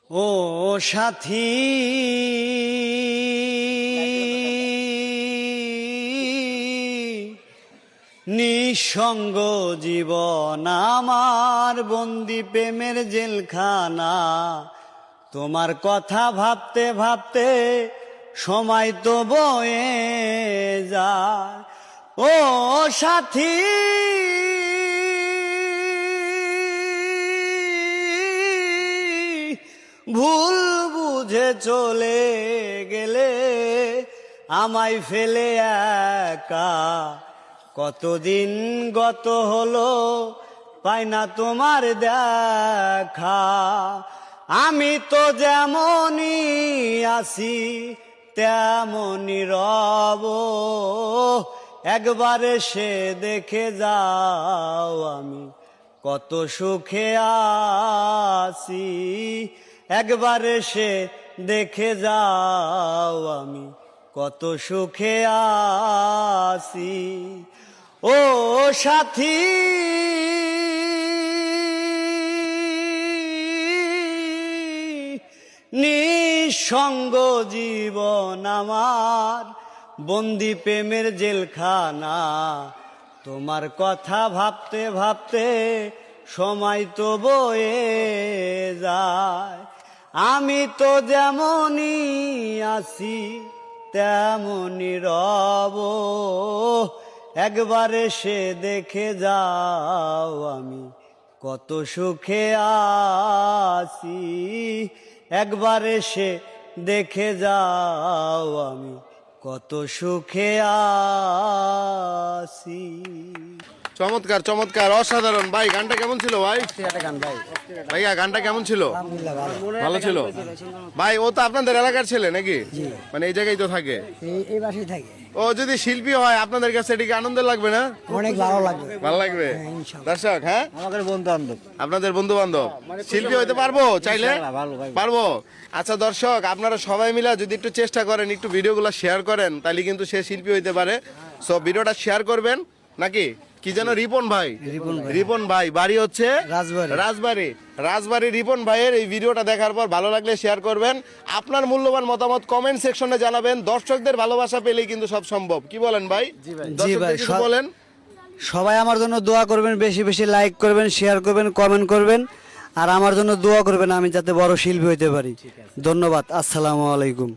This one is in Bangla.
ও সাথী নিঃসঙ্গ জীবন আমার, বন্দি প্রেমের জেলখানা। তোমার কথা ভাবতে ভাবতে সময় তো বয়ে যায়। ও সাথী ভুল বুঝে চলে গেলে আমায় ফেলে একা, কতদিন গত হলো পাই না তোমার দেখা। আমি তো যেমনই আছি তেমনই রব, একবার এসে দেখে যাও আমি কত সুখে আছি। একবার এসে দেখে যাও আমি কত সুখে আছি। ও সাথী নিঃসঙ্গ জীবন আমার, বন্দি প্রেমের জেলখানা। তোমার কথা ভাবতে ভাবতে সময় তো বয়ে যায়। আমি তো যেমনই আছি তেমনই রব, একবার এসে দেখে যাও আমি কত সুখে আছি। একবার এসে দেখে যাও আমি কত সুখে আছি। চমৎকার চমৎকার, অসাধারণ ভাই। গানটা কেমন ছিল ভাই? গান ভাই, ভাইয়া গানটা কেমন ছিল? ভালো ছিল ভাই। ও তো আপনাদের এলাকার ছেলে নাকি? মানে এই জায়গায় তো থাকে, এই বাসায় থাকে। ও যদি শিল্পী হয় আপনাদের কাছে এটিকে আনন্দ লাগবে না? অনেক ভালো লাগবে। ভালো লাগবে দর্শক। হ্যাঁ, আমাদের বন্ধু বান্ধব, আপনাদের বন্ধু বান্ধব শিল্পী হইতে পারবো চাইলে? পারবো। আচ্ছা দর্শক, আপনারা সবাই মিলে যদি একটু চেষ্টা করেন, একটু ভিডিওগুলো শেয়ার করেন, তাহলে কিন্তু সে শিল্পী হইতে পারে। সব ভিডিওটা শেয়ার করবেন নাকি? কি যেন রিপন ভাই, রিপন ভাই বাড়ি হচ্ছে রাজবাড়ি। রাজবাড়ি রিপন ভাইয়ের এই ভিডিওটা দেখার পর ভালো লাগলে শেয়ার করবেন। আপনার মূল্যবান মতামত কমেন্ট সেকশনে জানাবেন। দর্শকদের ভালোবাসা পেলেই কিন্তু সব সম্ভব। কি বলেন ভাই? জি ভাই, বলেন। সবাই আমার জন্য দোয়া করবেন, বেশি বেশি লাইক করবেন, শেয়ার করবেন, কমেন্ট করবেন, আর আমার জন্য দোয়া করবেন আমি যাতে বড় শিল্পী হইতে পারি। ধন্যবাদ। আসসালামু আলাইকুম।